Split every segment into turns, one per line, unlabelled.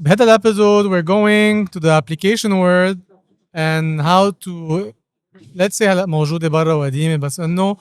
بهذا الابيزود we're going to the application world and how to let's say هلا موجودة برا وقديمة بس انه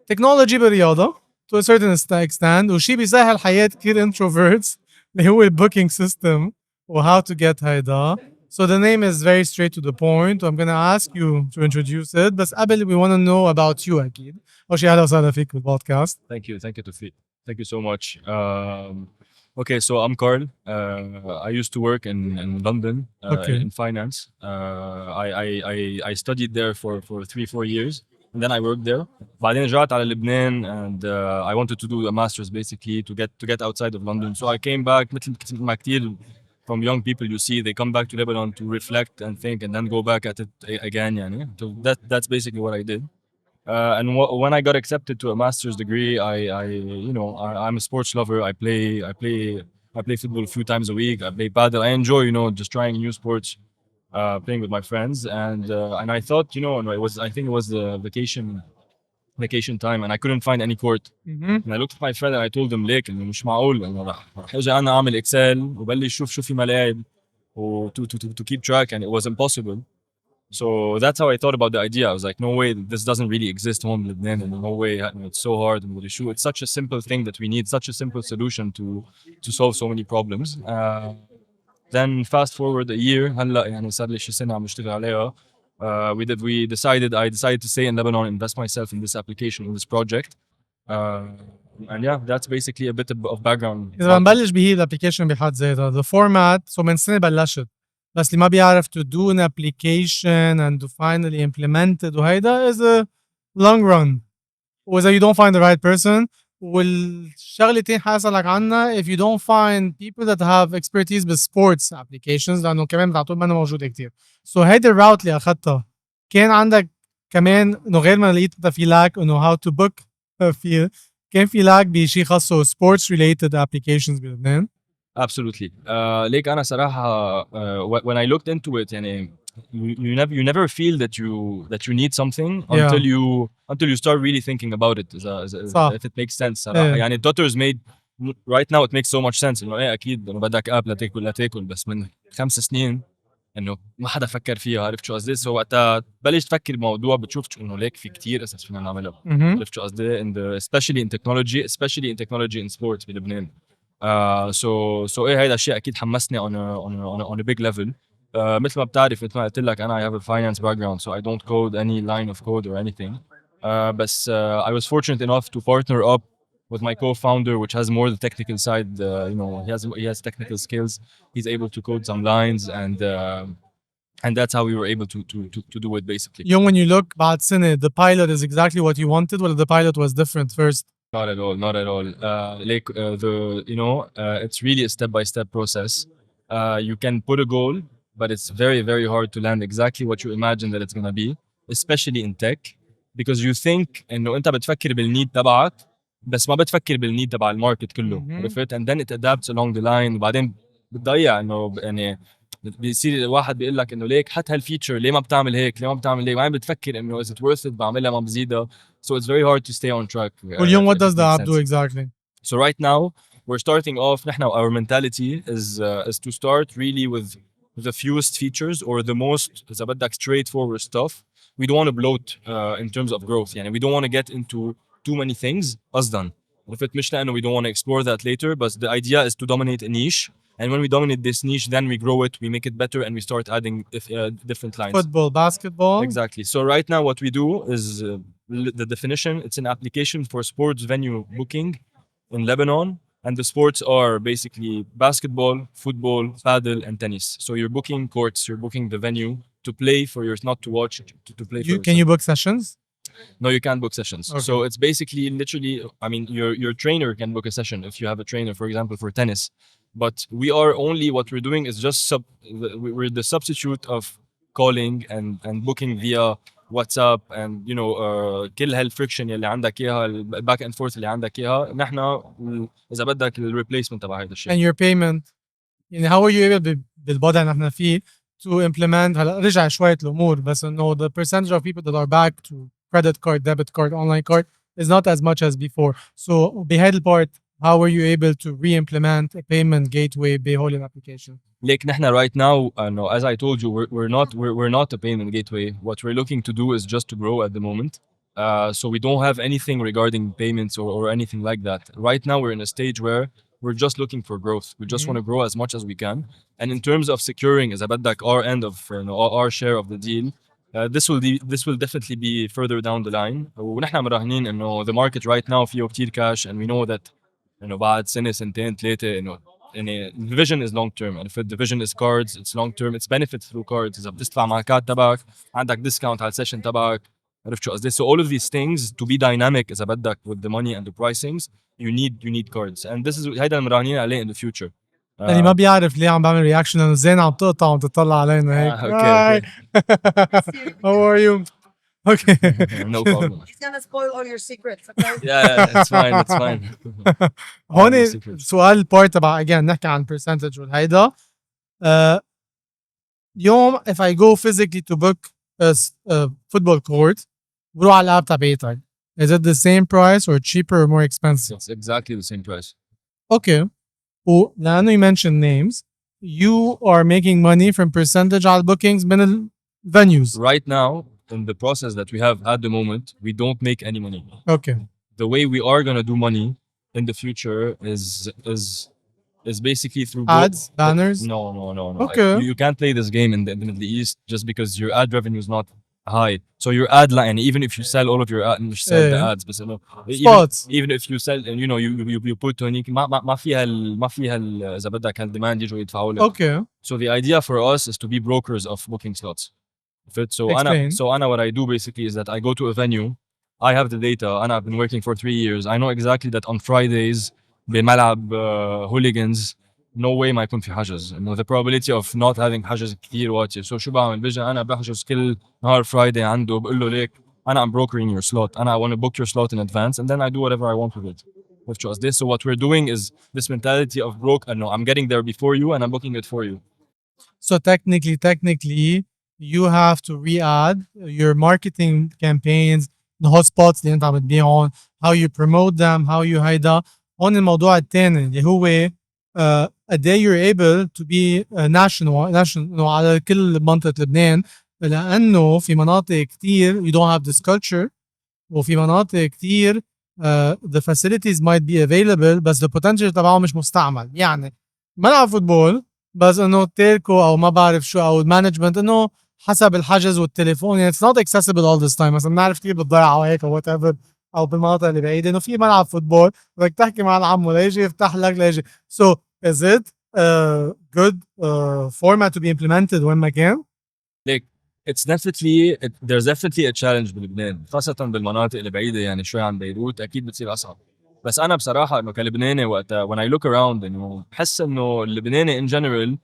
تكنولوجي بالرياضة to a certain extent وشي بيسهل حياة كتير introverts اللي هو البوكينج سيستم و how to get هيدا. So the name is very straight to the point. I'm gonna ask you to introduce it. بس قبل we wanna know about you أكيد. أول شي أهلا وسهلا فيك بالبودكاست.
Thank you, Tufik. Thank you so much. Okay, so I'm Karl. I used to work in London in finance. I studied there for 3-4 years, and then I worked there. بعدين رجعت على لبنان, and I wanted to do a master's basically to get outside of London. So I came back. مثل ما كتير from young people you see, they come back to Lebanon to reflect and think, and then go back at it again. يعني. So that's basically what I did. And when I got accepted to a master's degree, I'm a sports lover. I play football a few times a week. I play paddle. I enjoy, just trying new sports, playing with my friends. And I thought, I think it was the vacation time, and I couldn't find any court. And I looked at my friend and I told him, ليك إنه مش معقول إنه رح أجي أنا أعمل إكسل وبلش شوف في ملاعب to keep track, and it was impossible. So that's how I thought about the idea. I was like, no way, this doesn't really exist home in Lebanon, and no way, it's so hard. And it's such a simple thing that we need, such a simple solution to solve so many problems. Then fast forward a year, هلا يعني صار لي شي سنة عم بشتغل عليها. I decided to stay in Lebanon, invest myself in this application, in this project. And yeah, that's basically a bit of background.
إذا بنبلش بهي الابلكيشن بحد ذاتها the format. So من سنة بلشت. بس اللي ما بيعرف to do an application and to finally implement it وهيدا is a long run. وإذا you don't find the right person والشغلتين حاسلك عنها if you don't find people that have expertise with sports applications لأنه كمان بتعطول منها موجودة كتير. So هيدا الراوت اللي أخدتها كان عندك كمان إنه غير ما لقيت في لاك إنه how to book في كان في لاك بشي خاصه sports related applications بلبنان.
Absolutely. ليك أنا صراحة when I looked into it يعني you never feel that you need something until you start really thinking about it if it makes sense صراحة. يعني Daughter's made right now it makes so much sense إنه أكيد إنه بدك app لا تاكل بس من 5 سنين إنه ما حدا فكر فيها. عرفت شو قصدي؟ So وقتها بلش تفكر الموضوع بتشوف إنه ليك في كتير أساس فينا نعملها. عرفت شو قصدي؟ especially in technology in sports بلبنان. So إيه هيدا الشيء أكيد حمسني on a big level. مثل ما بتعرف مثل ما قلت لك أنا I have a finance background, so I don't code any line of code or anything. بس I was fortunate enough to partner up with my co-founder, which has more the technical side. He has technical skills. He's able to code some lines, and that's how we were able to do it basically.
When you look بعد سنة the pilot is exactly what you wanted, or the pilot was different first?
Not at all. It's really a step-by-step process. You can put a goal, but it's very, very hard to land exactly what you imagine that it's going to be, especially in tech, because you think إنه أنت بتفكر بالنيد تبعك بس ما بتفكر بالنيد تبع الماركت كله. عرفت؟ and then it adapts along the line. وبعدين بتضيع إنه يعني بيصير الواحد بيقول لك إنه ليك حتى هالفيتشر ليه ما بتعمل هيك ليه ما بتعمل هيك. وعم بتفكر إنه is it worth it بعملها ما بزيدها. So it's very hard to stay on track.
واليوم what does the app do exactly?
So right now we're starting off. Our mentality is to start really with the fewest features or the most إذا بدك straightforward stuff. We don't want to bloat in terms of growth. يعني we don't want to get into too many things قصداً. عرفت مش لأنه we don't want to explore that later, but the idea is to dominate a niche. And when we dominate this niche, then we grow it, we make it better, and we start adding different lines.
Football, basketball.
Exactly. So right now what we do is the definition, it's an application for sports venue booking in Lebanon. And the sports are basically basketball, football, paddle, and tennis. So you're booking courts, you're booking the venue to play for yours, not to watch, to play for yourself.
Can you book sessions?
No, you can't book sessions. Okay. So it's basically literally, I mean, your trainer can book a session if you have a trainer, for example, for tennis. But we are only, what we're doing is just we're the substitute of calling and booking via WhatsApp and كل هالفريكشن اللي عندك اياها الباك اند فورث اللي عندك اياها نحن اذا بدك الريبليسمنت تبع هذا الشيء.
And your payment يعني how are you able بالوضع اللي نحن فيه to implement هلا رجع شوية الامور بس انه the percentage of people that are back to credit card, debit card, online card is not as much as before. So بهذا البارت how were you able to re-implement a payment gateway بهول الابلكيشن؟
Like نحن right now, no, as I told you, we're not a payment gateway. What we're looking to do is just to grow at the moment. So we don't have anything regarding payments or anything like that. Right now, we're in a stage where we're just looking for growth. We just want to grow as much as we can. And in terms of securing, as like our end of our share of the deal, this will definitely be further down the line. ونحن مراهنين إنه the market right now فيه كتير cash, and we know that بعد سنة سنتين ثلاثة the vision is long term. And if the vision is cards, it's long term. It's benefits through cards. إذا بتدفع مع الكارد تبعك عندك discount على السيشن تبعك. عرفت شو قصدي؟ So all of these things to be dynamic إذا بدك with the money and the pricings, you need cards. And this is هيدا المراهنين عليه in the future.
اللي ما بيعرف ليه عم بعمل رياكشن لانه زين عم تقطع وعم تطلع علينا هيك.
Okay.
How are you? Okay.
No problem.
He's gonna spoil all your secrets, okay?
Yeah, it's fine. It's fine.
هون
No secrets.
سؤال البارت تبع again نحكي عن percentage والهيدا. يوم if I go physically to book a football court بروح على الاب تبعيتك. Is it the same price or cheaper or more expensive?
It's exactly the same price.
Okay. ولأنه you mentioned names, you are making money from percentage على bookings من ال venues.
Right now, in the process that we have at the moment, we don't make any money.
Okay.
The way we are gonna do money in the future is basically through
Ads, banners?
No.
Okay.
You can't play this game in the Middle East just because your ad revenue is not high. So your ad line, even if you sell all of your ads, مش sell the ads, بس إنه
Spots.
even if you sell, and you put هنيك ما فيها إذا بدك هالديماند يجوا يدفعوا لك.
Okay.
So the idea for us is to be brokers of booking slots. So
Explain.
what I do basically is that I go to a venue, I have the data, and I've been working for 3 years. I know exactly that on Fridays بملعب hooligans no way ما يكون في حجز. The probability of not having حجز كثير واطي. So شو بعمل؟ بيجي أنا بحجز كل نهار Friday عنده بقول له ليك أنا I'm brokering your slot. I want to book your slot in advance, and then I do whatever I want with it. With just this. So what we're doing is this mentality of I'm getting there before you and I'm booking it for you.
So technically you have to re-add your marketing campaigns, the hotspots اللي انت عم تبيعهم, how you promote them, how you هيدا. هون الموضوع الثاني اللي هو a day you're able to be national على كل منطقة لبنان, لأنه في مناطق كتير you don't have this culture, وفي مناطق كتير the facilities might be available بس the potential تبعه مش مستعمل. يعني ملعب فوتبول بس انه تيركو او ما بعرف شو او المانجمنت انه حسب الحجز والتليفون, يعني it's not accessible all this time. مثلا بنعرف كتير بتضيع او هيك او whatever او بالمناطق اللي بعيده انه في ملعب فوتبول بدك تحكي مع العمو ليجي يفتح لك ليجي. So is it a good format to be implemented وين ما كان؟
There's definitely a challenge بلبنان, خاصة بالمناطق اللي بعيدة يعني شوي عن بيروت أكيد بتصير أصعب. بس أنا بصراحة إنه كلبناني وقتها when I look around إنه بحس إنه اللبناني in general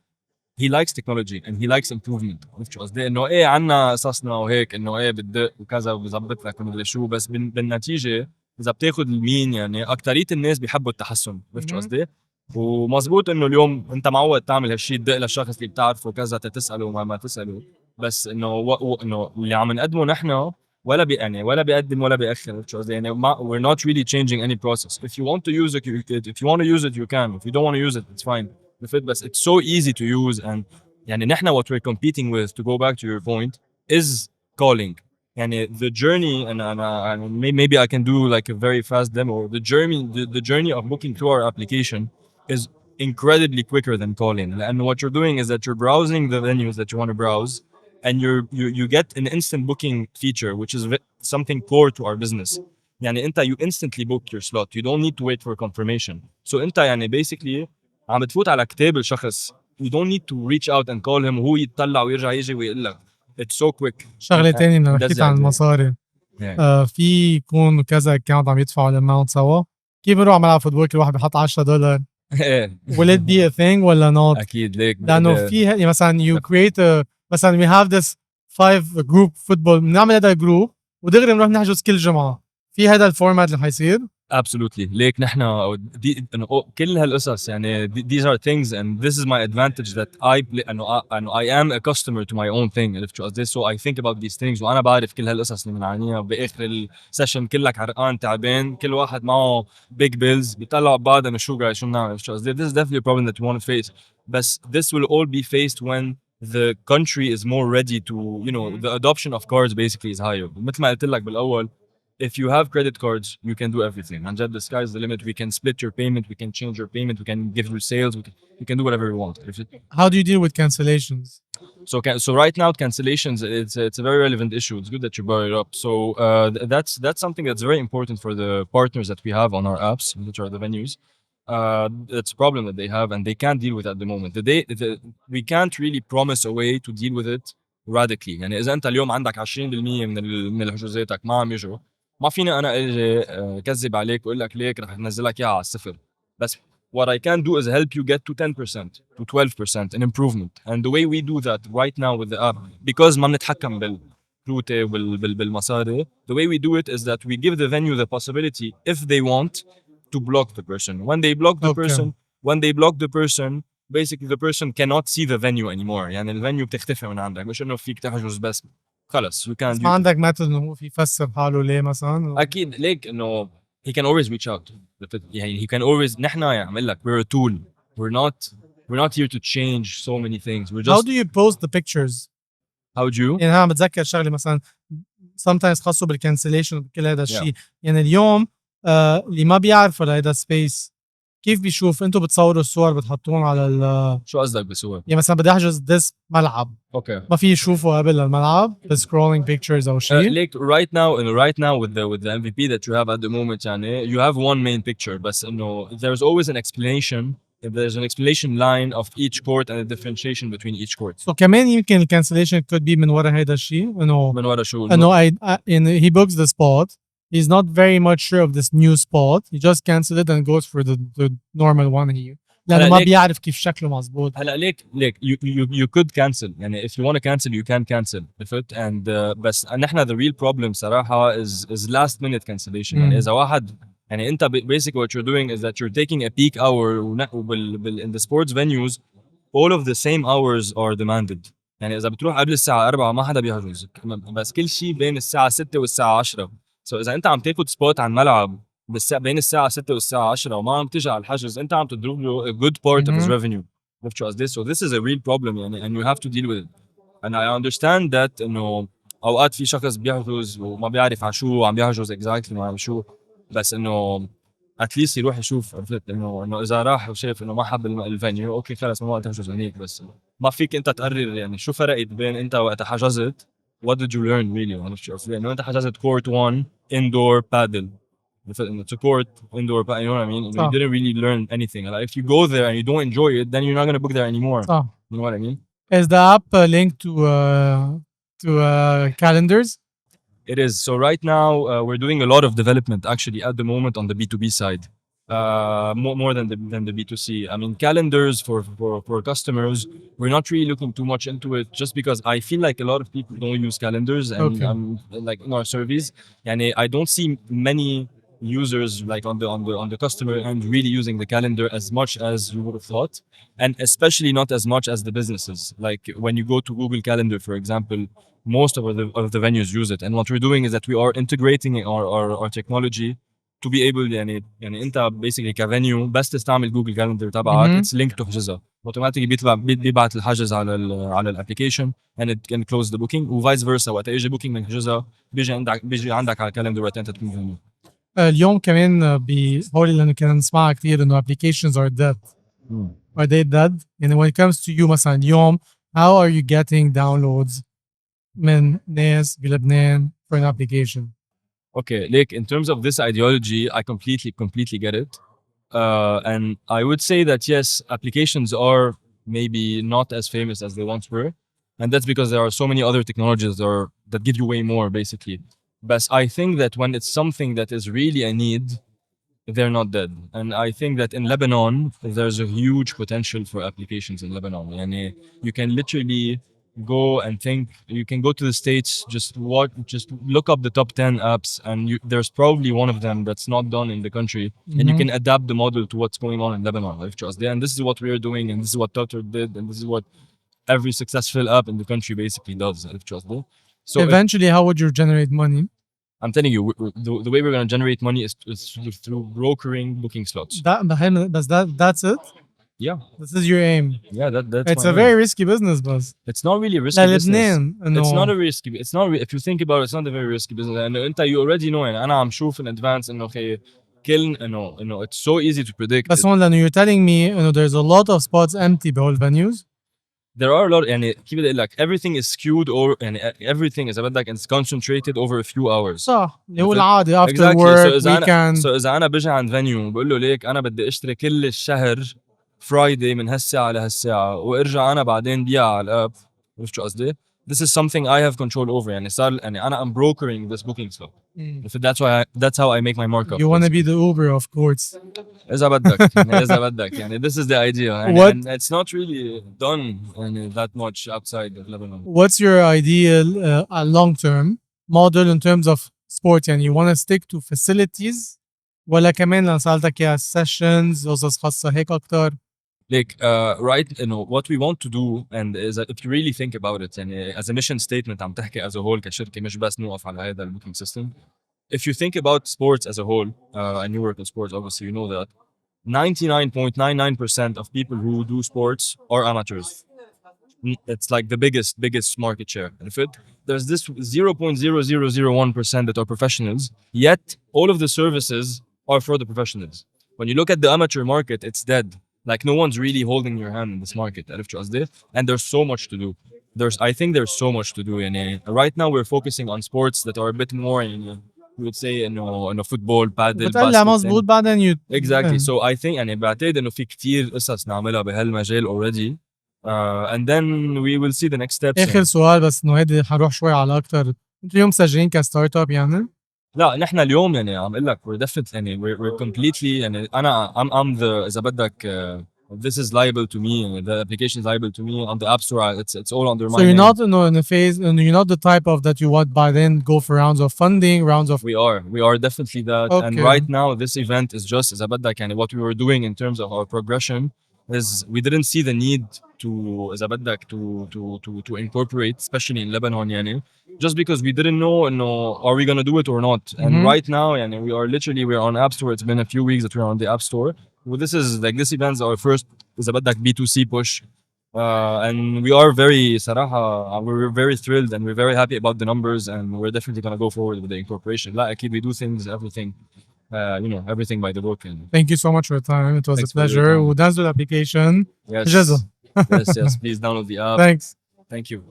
he likes technology and he likes improvement. عرفت شو قصدي؟ إنه إيه عنا قصصنا وهيك إنه إيه بتدق وكذا وبظبط لك ومدري شو, بس بالنتيجة إذا بتاخذ المين يعني أكترية الناس بيحبوا التحسن. عرفت شو قصدي؟ ومزبوط إنه اليوم أنت معود تعمل هالشيء تدق للشخص اللي بتعرفه كذا تسأله وما تسأله, بس إنه اللي عم نقدمه نحن ولا بيقدم ولا بيأخر. شو قصدي؟ يعني we're not really changing any process. If you want to use it, if you want to use it, you can. If you don't want to use it, it's fine. But it's so easy to use, and يعني نحن what we're competing with, to go back to your point, is calling. يعني the journey, and maybe I can do like a very fast demo. The journey of booking through our application is incredibly quicker than calling. And what you're doing is that you're browsing the venues that you want to browse, and you get an instant booking feature, which is something core to our business. يعني انت you instantly book your slot. You don't need to wait for confirmation. So انت يعني basically عم تفوت على كتاب الشخص. You don't need to reach out and call him وهو يتطلع ويرجع يجي ويقول لك. It's so quick.
شغلة تانية إنه حكيت عن المصاري. في يكون كذا account عم يدفعوا الاماونت سوا. كيف بنروح ملعب فوتبول كل واحد بيحط $10؟ Will it be a thing ولا not؟
أكيد ليك.
لأنه في يعني مثلا you create مثلا we have this 5 group football, بنعمل هذا الجروب ودغري بنروح نحجز كل جمعة. في هذا الفورمات اللي حيصير؟
absolutely ليك نحن دي إنه كل هالقصص يعني these are things and this is my advantage that إنه I am a customer to my own thing عرفت شو قصدي. so I think about these things وأنا بعرف كل هالقصص اللي بنعانيها بآخر السيشن كلك عرقان تعبان كل واحد معه big bills بيطلعوا ببعض إنه شو بنعمل عرفت شو قصدي. This is definitely a problem that we want to face but this will all be faced when the country is more ready to the adoption of cards basically is higher. مثل ما قلت لك بالأول if you have credit cards, you can do everything. And just the sky's the limit. We can split your payment. We can change your payment. We can give you sales. We can do whatever we want.
How do you deal with cancellations?
So right now cancellations, it's a very relevant issue. It's good that you brought it up. So that's something that's very important for the partners that we have on our apps, which are the venues. It's a problem that they have and they can't deal with it at the moment. We can't really promise a way to deal with it radically. يعني إذا أنت اليوم عندك 20% من الحجوزاتك ما عم يجوا ما فيني انا اجي كذب عليك واقول لك ليك رح ننزلك اياها على الصفر. بس what I can do is help you get to 10% to 12% an improvement. And the way we do that right now with the app because ما بنتحكم بالفلوتة بالمصاري, the way we do it is that we give the venue the possibility if they want to block the person. When they block the person basically the person cannot see the venue anymore. يعني الفنيو بتختفي من عندك مش انه فيك تحجز بس خلص. you can't
ما عندك ميثود انه هو في يفسر حاله ليه مثلا؟
اكيد ليك انه he can always reach out يعني he can always نحن يعمل لك we're a tool. we're not here to change so many things. we're just
how do you post the pictures?
how do you
يعني انا بتذكر شغله مثلا sometimes خاصه بالكانسليشن وكل هذا الشيء يعني اليوم اللي ما بيعرفوا هذا سبيس كيف بيشوف انتم بتصوروا الصور بتحطوهم على
شو قصدك بصور؟
يعني مثلا بدي احجز this ملعب
اوكي
ما في يشوفوا قبل الملعب the scrolling pictures او شيء
like right now with the MVP that you have at the moment يعني you have one main picture بس انه there's always an explanation. There's an explanation line of each court and a differentiation between each court.
so كمان يمكن الكانسليشن could be من ورا هيدا الشيء انه
من ورا شو؟
انه he books the spot. He's not very much sure of this new spot. He just cancels it and goes for the normal one here. لأنه ما بيعرف كيف شكله مزبوط.
هلا ليك you could cancel يعني if you want to cancel you can cancel and بس نحن the real problem صراحة is last minute cancellation. يعني إذا واحد يعني أنت basically what you're doing is that you're taking a peak hour in the sports venues all of the same hours are demanded. يعني إذا بتروح قبل الساعة 4 ما حدا بيحجز بس كل شيء بين الساعة 6 والساعة 10. so إذا أنت عم تاخد سبوت عن ملعب بين الساعة 6 والساعة 10 وما عم تجي على الحجز أنت عم تضرب له a good part of his revenue. عرفت شو قصدي؟ so this is a real problem يعني and you have to deal with it. and I understand that إنه أوقات في شخص بيحجز وما بيعرف على شو عم بيحجز exactly ما عم شو بس إنه at least يروح يشوف. عرفت إنه إذا راح وشاف إنه ما حب الفنيو أوكي خلص ما وقت تحجز هنيك. بس ما فيك أنت تقرر يعني شو فرقت بين أنت وقت حجزت what did you learn really. عرفت شو قصدي؟ إنه أنت حجزت court 1 indoor paddle. To court indoor, you know what I mean? You didn't really learn anything. Like if you go there and you don't enjoy it, then you're not going to book there anymore. You know what I mean?
Is the app linked to calendars?
It is. So right now we're doing a lot of development actually at the moment on the B2B side. More than the B2C. I mean, calendars for customers, we're not really looking too much into it just because I feel like a lot of people don't use calendars and like in our surveys, and I don't see many users like on the customer end really using the calendar as much as you would have thought, and especially not as much as the businesses. Like when you go to Google Calendar, for example, most of the venues use it, and what we're doing is that we are integrating our technology to be able يعني انت basically كفنيو بس تستعمل جوجل كالندر تبعك it's linked to حجزها automatically بيبعت الحجز على الابلكيشن and it can close the booking وفايس فيرسا وقت يجي بوكينج من حجزها بيجي عندك على الكالندر وقت انت تكون هون.
اليوم كمان بهول اللي كنا نسمعها كثير انه applications are dead. Are they dead? يعني when it comes to you مثلا اليوم how are you getting downloads من ناس بلبنان for an application?
Okay, like in terms of this ideology, I completely get it. And I would say that yes, applications are maybe not as famous as they once were. And that's because there are so many other technologies that give you way more basically. But I think that when it's something that is really a need, they're not dead. And I think that in Lebanon, there's a huge potential for applications in Lebanon. And you can literally go and think. You can go to the States, just look up the top 10 apps, and there's probably one of them that's not done in the country, and you can adapt the model to what's going on in Lebanon. And this is what we're doing, and this is what Tutter did, and this is what every successful app in the country basically does. So
eventually, how would you generate money?
I'm telling you, the way we're going to generate money is through brokering booking slots.
That's it?
Yeah.
This is your aim.
Yeah, that's
It's
my
a
aim.
very risky business, Buzz.
It's not really a risky business.
No.
It's not a risky. It's not. If you think about it, it's not a very risky business. And you already know. And أنا عم شوف in advance إنه it's so easy to predict.
بس هون لأنه you're telling me there's a lot of spots empty بهول venues.
There are a lot. يعني كيف بدي أقول لك, everything is skewed or everything is about like it's concentrated over a few hours.
صح. اللي هو العادي after
Exactly.
work weekend.
So إذا أنا بجي عند فينيو بقول له ليك أنا بدي أشتري كل الشهر فرايداي من هالساعة لهالساعة وارجع أنا بعدين بيع على الأب. عرفت شو قصدي؟ This is something I have control over. يعني صار يعني أنا I'm brokering this booking slot. That's how I make my markup.
You want to be the Uber of course.
إذا بدك يعني this is the idea. And it's not really done that much outside of Lebanon.
What's your ideal long term model in terms of sport? يعني you want to stick to facilities ولا كمان لأن سألتك يا sessions قصص خاصة هيك أكتر؟
Like right, what we want to do, and is if you really think about it, يعني as a mission statement عم تحكي as a whole كشركة مش بس نوقف على هذا booking system. If you think about sports as a whole, and you work in sports, obviously you know that 99.99% of people who do sports are amateurs. It's like the biggest market share. And if there's this 0.0001% that are professionals, yet all of the services are for the professionals. When you look at the amateur market, it's dead. Like no one's really holding your hand in this market. And there's so much to do. I think there's so much to do. And right now we're focusing on sports that are a bit more, we would say, football, paddle,
بتقلع مظبوط بعدين
exactly. So I think يعني بعتقد إنه في كتير قصص نعملها بهالمجال already. And then we will see the next steps.
آخر سؤال بس إنه هيدي حروح شوي على أكتر. أنتوا اليوم مسجلين كستارت اب يعني؟
لا نحن اليوم يعني عم اقول لك we're definitely يعني we're completely يعني أنا I'm the إذا بدك this is liable to me. The application is liable to me on the App Store. It's all under my name.
So you're not in a phase, and you're not the type of that you want by then go for rounds of funding, rounds of.
We are definitely that.
Okay.
And right now this event is just إذا بدك يعني what we were doing in terms of our progression is we didn't see the need to إذا بدك to incorporate, especially in Lebanon يعني, just because we didn't know are we gonna do it or not. And right now يعني we're on App Store. It's been a few weeks that we're on the App Store. Well, this event is our first إذا بدك B2C push. And we are we're very thrilled and we're very happy about the numbers, and we're definitely going to go forward with the incorporation. Like, we do everything by the book. And
thank you so much for your time. It was a pleasure. We'll download the application.
Yes.
Hjeza.
yes, please download the app.
Thanks.
Thank you.